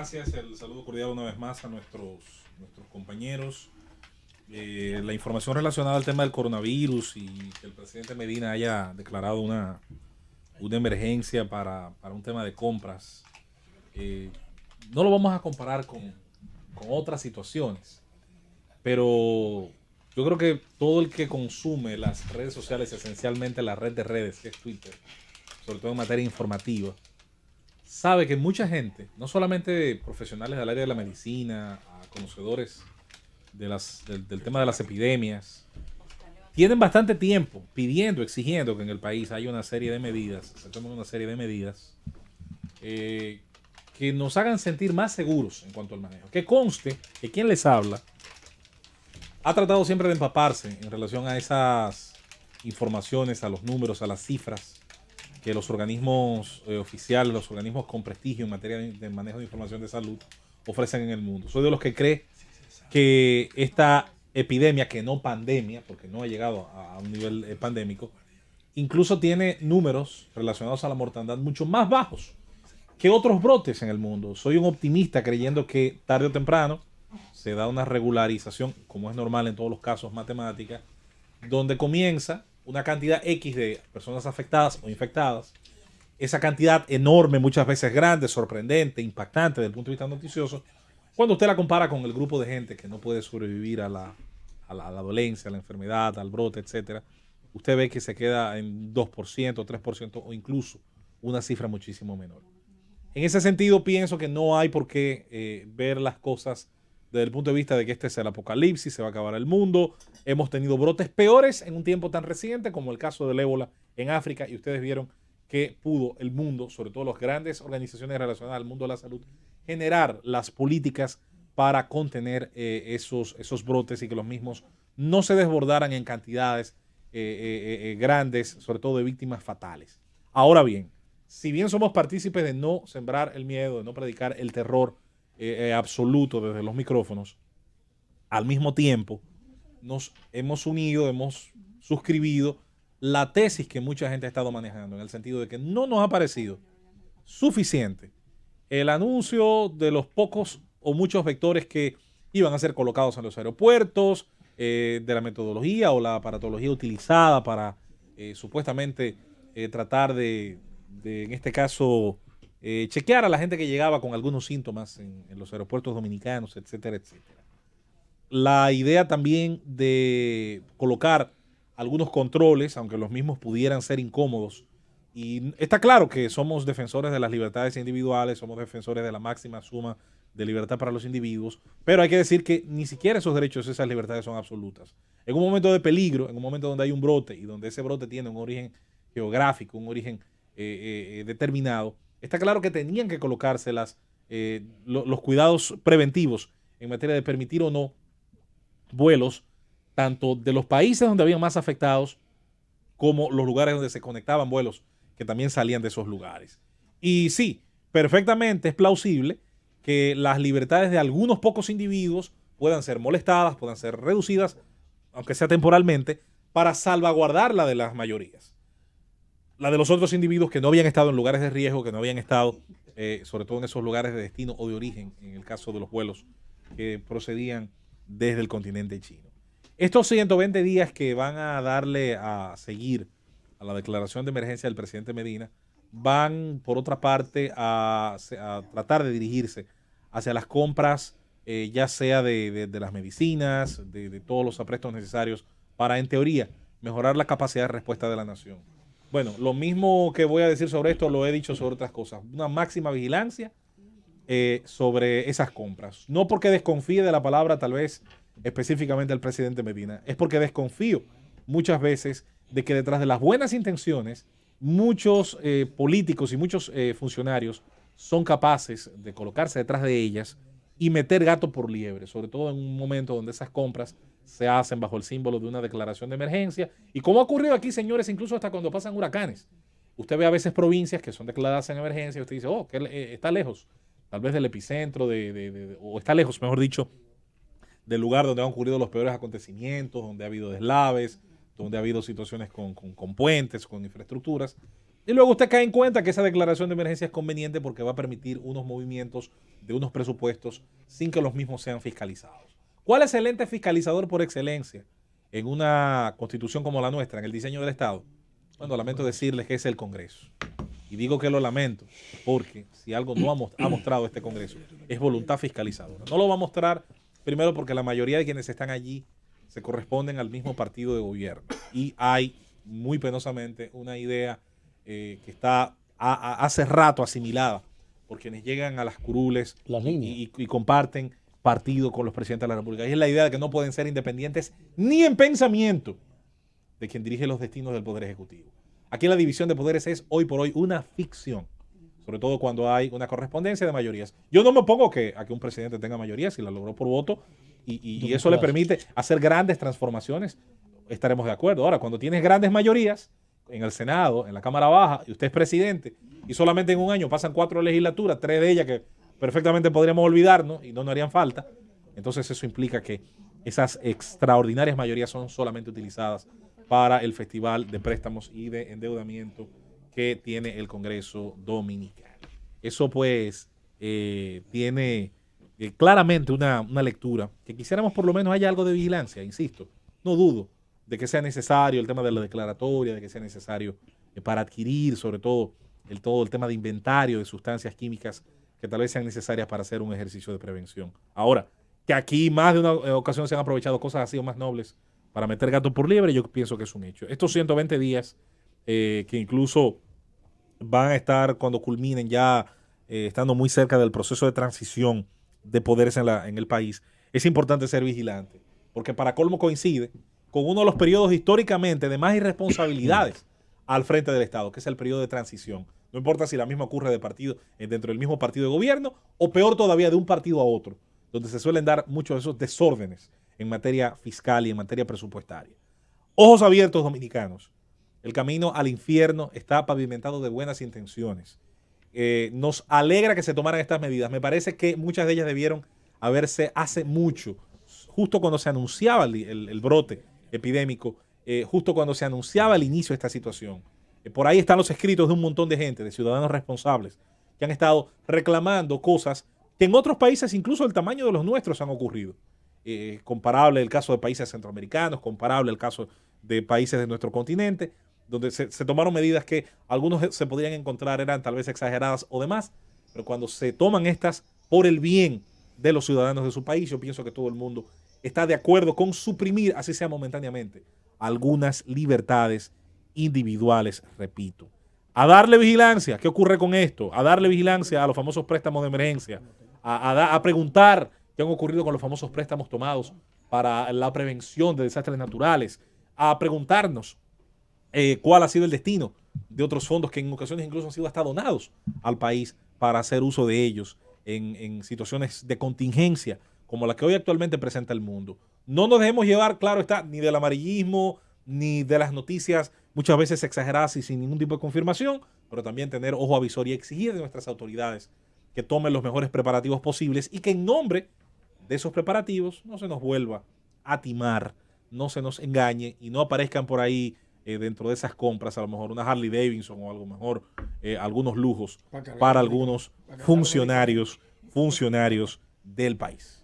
gracias. El saludo cordial una vez más a nuestros compañeros. La información relacionada al tema del coronavirus y que el presidente Medina haya declarado una emergencia para un tema de compras, no lo vamos a comparar con otras situaciones, pero yo creo que todo el que consume las redes sociales, esencialmente la red de redes, que es Twitter, sobre todo en materia informativa, sabe que mucha gente, no solamente profesionales del área de la medicina, conocedores del tema de las epidemias, tienen bastante tiempo pidiendo, exigiendo que en el país haya una serie de medidas, se tomen una serie de medidas que nos hagan sentir más seguros en cuanto al manejo. Que conste que quien les habla ha tratado siempre de empaparse en relación a esas informaciones, a los números, a las cifras que los organismos oficiales, los organismos con prestigio en materia de manejo de información de salud ofrecen en el mundo. Soy de los que cree que esta epidemia, que no pandemia, porque no ha llegado a un nivel pandémico, incluso tiene números relacionados a la mortandad mucho más bajos que otros brotes en el mundo. Soy un optimista creyendo que tarde o temprano se da una regularización, como es normal en todos los casos matemáticas, donde comienza una cantidad X de personas afectadas o infectadas, esa cantidad enorme, muchas veces grande, sorprendente, impactante desde el punto de vista noticioso, cuando usted la compara con el grupo de gente que no puede sobrevivir a la dolencia, a la enfermedad, al brote, etcétera, usted ve que se queda en 2%, 3% o incluso una cifra muchísimo menor. En ese sentido, pienso que no hay por qué ver las cosas desde el punto de vista de que este es el apocalipsis, se va a acabar el mundo. Hemos tenido brotes peores en un tiempo tan reciente como el caso del ébola en África, y ustedes vieron que pudo el mundo, sobre todo las grandes organizaciones relacionadas al mundo de la salud, generar las políticas para contener esos brotes y que los mismos no se desbordaran en cantidades grandes, sobre todo de víctimas fatales. Ahora bien, si bien somos partícipes de no sembrar el miedo, de no predicar el terror absoluto desde los micrófonos, al mismo tiempo nos hemos unido, hemos suscribido la tesis que mucha gente ha estado manejando, en el sentido de que no nos ha parecido suficiente el anuncio de los pocos o muchos vectores que iban a ser colocados en los aeropuertos, de la metodología o la aparatología utilizada para supuestamente tratar de, en este caso, chequear a la gente que llegaba con algunos síntomas en los aeropuertos dominicanos, etcétera, etcétera. La idea también de colocar algunos controles, aunque los mismos pudieran ser incómodos. Y está claro que somos defensores de las libertades individuales, somos defensores de la máxima suma de libertad para los individuos, pero hay que decir que ni siquiera esos derechos, esas libertades son absolutas. En un momento de peligro, en un momento donde hay un brote y donde ese brote tiene un origen geográfico, un origen determinado, está claro que tenían que colocarse los cuidados preventivos en materia de permitir o no vuelos, tanto de los países donde habían más afectados, como los lugares donde se conectaban vuelos que también salían de esos lugares. Y sí, perfectamente es plausible que las libertades de algunos pocos individuos puedan ser molestadas, puedan ser reducidas, aunque sea temporalmente, para salvaguardar la de las mayorías. La de los otros individuos que no habían estado en lugares de riesgo, que no habían estado, sobre todo en esos lugares de destino o de origen, en el caso de los vuelos que procedían desde el continente chino. Estos 120 días que van a darle a seguir a la declaración de emergencia del presidente Medina van, por otra parte, a tratar de dirigirse hacia las compras, ya sea de las medicinas, de todos los aprestos necesarios para, en teoría, mejorar la capacidad de respuesta de la nación. Bueno, lo mismo que voy a decir sobre esto lo he dicho sobre otras cosas. Una máxima vigilancia sobre esas compras. No porque desconfíe de la palabra, tal vez específicamente al presidente Medina, es porque desconfío muchas veces de que detrás de las buenas intenciones muchos políticos y muchos funcionarios son capaces de colocarse detrás de ellas y meter gato por liebre, sobre todo en un momento donde esas compras se hacen bajo el símbolo de una declaración de emergencia. Y como ha ocurrido aquí, señores, incluso hasta cuando pasan huracanes. Usted ve a veces provincias que son declaradas en emergencia y usted dice, oh, que está lejos, tal vez del epicentro, o está lejos, mejor dicho, del lugar donde han ocurrido los peores acontecimientos, donde ha habido deslaves, donde ha habido situaciones con puentes, con infraestructuras, Y luego usted cae en cuenta que esa declaración de emergencia es conveniente porque va a permitir unos movimientos de unos presupuestos sin que los mismos sean fiscalizados. ¿Cuál es el ente fiscalizador por excelencia en una constitución como la nuestra, en el diseño del Estado? Bueno, lamento decirles que es el Congreso. Y digo que lo lamento porque si algo no ha mostrado este Congreso es voluntad fiscalizadora. No lo va a mostrar primero porque la mayoría de quienes están allí se corresponden al mismo partido de gobierno. Y hay muy penosamente una idea que está hace rato asimilada por quienes llegan a las curules y comparten partido con los presidentes de la República. Y es la idea de que no pueden ser independientes ni en pensamiento de quien dirige los destinos del Poder Ejecutivo. Aquí la división de poderes es hoy por hoy una ficción, sobre todo cuando hay una correspondencia de mayorías. Yo no me opongo a que un presidente tenga mayoría si la logró por voto y eso le permite hacer grandes transformaciones, estaremos de acuerdo. Ahora, cuando tienes grandes mayorías en el Senado, en la Cámara Baja, y usted es presidente, y solamente en un año pasan 4 legislaturas, 3 de ellas que perfectamente podríamos olvidarnos y no nos harían falta, entonces eso implica que esas extraordinarias mayorías son solamente utilizadas para el festival de préstamos y de endeudamiento que tiene el Congreso Dominicano. Eso pues tiene claramente una lectura que quisiéramos por lo menos haya algo de vigilancia, insisto. No dudo de que sea necesario el tema de la declaratoria, de que sea necesario para adquirir sobre todo el tema de inventario de sustancias químicas que tal vez sean necesarias para hacer un ejercicio de prevención. Ahora, que aquí más de una ocasión se han aprovechado cosas así o más nobles para meter gato por liebre, yo pienso que es un hecho. Estos 120 días que incluso van a estar cuando culminen ya estando muy cerca del proceso de transición de poderes en el país, es importante ser vigilante, porque para colmo coincide con uno de los periodos históricamente de más irresponsabilidades al frente del Estado, que es el periodo de transición. No importa si la misma ocurre de partido dentro del mismo partido de gobierno o peor todavía de un partido a otro, donde se suelen dar muchos de esos desórdenes en materia fiscal y en materia presupuestaria. Ojos abiertos, dominicanos. El camino al infierno está pavimentado de buenas intenciones. Nos alegra que se tomaran estas medidas. Me parece que muchas de ellas debieron haberse hace mucho, justo cuando se anunciaba el brote epidémico, justo cuando se anunciaba el inicio de esta situación. Por ahí están los escritos de un montón de gente, de ciudadanos responsables, que han estado reclamando cosas que en otros países, incluso del tamaño de los nuestros, han ocurrido. Comparable el caso de países centroamericanos, comparable el caso de países de nuestro continente, donde se tomaron medidas que algunos se podrían encontrar eran tal vez exageradas o demás, pero cuando se toman estas por el bien de los ciudadanos de su país, yo pienso que todo el mundo está de acuerdo con suprimir, así sea momentáneamente, algunas libertades individuales, repito. A darle vigilancia, ¿qué ocurre con esto? A darle vigilancia a los famosos préstamos de emergencia, a preguntar qué han ocurrido con los famosos préstamos tomados para la prevención de desastres naturales, a preguntarnos cuál ha sido el destino de otros fondos que en ocasiones incluso han sido hasta donados al país para hacer uso de ellos en situaciones de contingencia como la que hoy actualmente presenta el mundo. No nos dejemos llevar, claro está, ni del amarillismo, ni de las noticias muchas veces exageradas y sin ningún tipo de confirmación, pero también tener ojo avisor y exigir de nuestras autoridades que tomen los mejores preparativos posibles y que en nombre de esos preparativos no se nos vuelva a timar, no se nos engañe y no aparezcan por ahí dentro de esas compras a lo mejor una Harley Davidson o algo mejor, algunos lujos para algunos funcionarios del país.